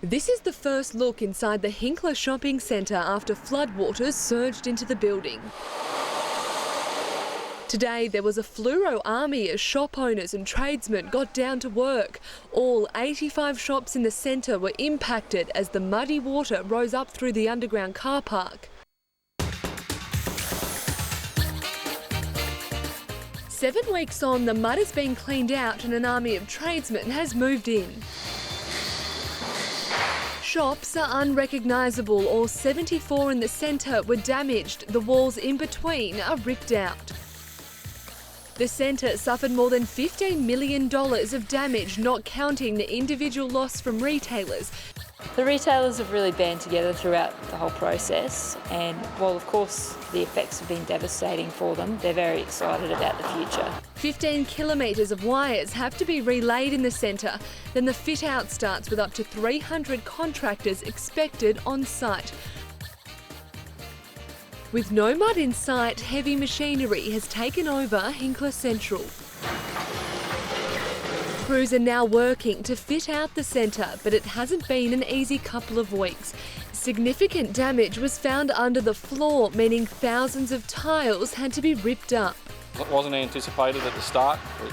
This is the first look inside the Hinkler shopping centre after floodwaters surged into the building. Today there was a fluoro army as shop owners and tradesmen got down to work. All 85 shops in the centre were impacted as the muddy water rose up through the underground car park. 7 weeks on, the mud has been cleaned out and an army of tradesmen has moved in. Shops are unrecognisable. All 74 in the centre were damaged. The walls in between are ripped out. The centre suffered more than $15 million of damage, not counting the individual loss from retailers. The retailers have really banded together throughout the whole process, and while of course the effects have been devastating for them, they're very excited about the future. 15 kilometres of wires have to be relayed in the centre. Then the fit-out starts with up to 300 contractors expected on site. With no mud in sight, heavy machinery has taken over Hinkler Central. Crews are now working to fit out the centre, but it hasn't been an easy couple of weeks. Significant damage was found under the floor, meaning thousands of tiles had to be ripped up. It wasn't anticipated at the start, but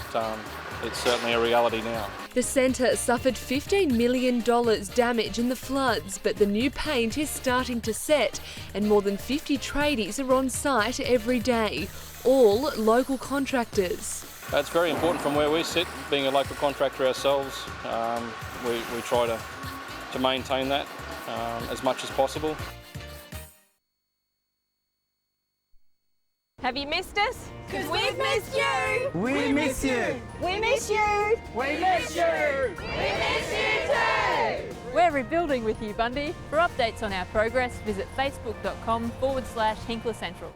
it's certainly a reality now. The centre suffered $15 million damage in the floods, but the new paint is starting to set and more than 50 tradies are on site every day, all local contractors. It's very important from where we sit, being a local contractor ourselves. We try to maintain that as much as possible. Have you missed us? Because we've missed you! We miss you! We miss you! We miss you! We miss you too! We're rebuilding with you, Bundy. For updates on our progress, visit facebook.com/Hinkler Central.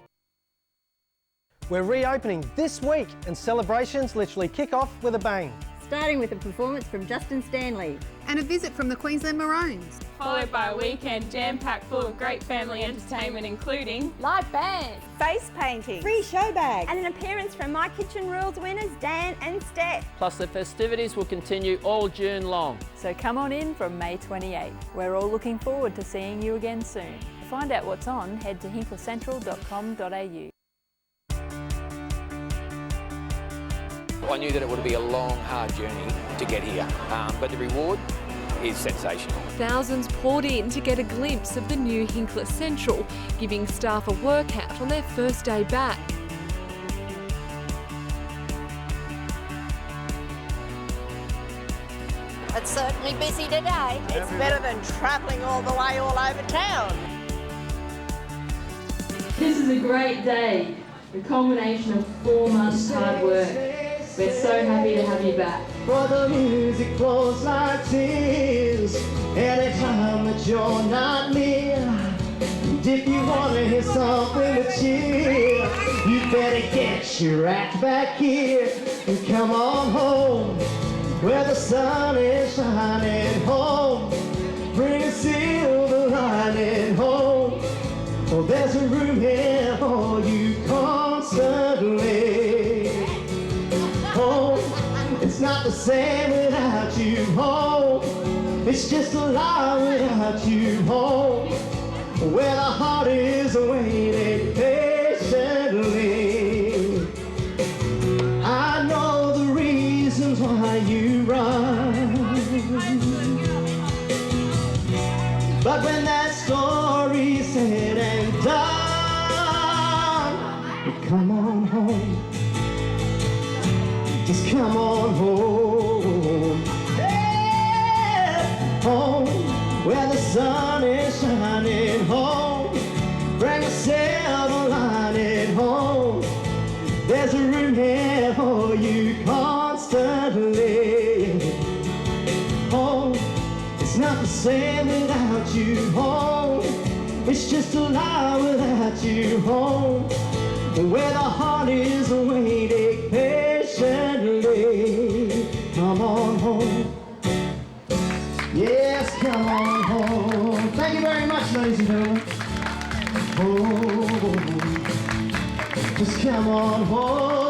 We're reopening this week and celebrations literally kick off with a bang. Starting with a performance from Justin Stanley. And a visit from the Queensland Maroons. Followed by a weekend jam-packed full of great family entertainment including Live band. Face painting, Free show bag. and an appearance from My Kitchen Rules winners Dan and Steph. Plus the festivities will continue all June long. So come on in from May 28. We're all looking forward to seeing you again soon. To find out what's on, head to hinklercentral.com.au. I knew that it would be a long, hard journey to get here, but the reward is sensational. Thousands poured in to get a glimpse of the new Hinkler Central, giving staff a workout on their first day back. It's certainly busy today. It's better than travelling all the way all over town. This is a great day, the culmination of 4 months' hard work. We're so happy to have you back. For the music flows like tears anytime that you're not near. And if you want to hear something to cheer, you better get your act back here and come on home where the sun is shining home. Bring a silver lining home. Oh, there's a room here for you constantly. Home, it's not the same without you. Home, it's just a lie without you. Home, where the heart is waiting patiently. I know the reasons why you run, but when that story's said and done, you come on home. Just come on home, yeah. Home, where the sun is shining home. Bring a silver lining home. There's a room here for you constantly. Home, it's not the same without you. Home, it's just a lie without you. Home, where the heart is waiting patiently. Come on home. Yes, come on home. Thank you very much, ladies and gentlemen. Oh, just come on home.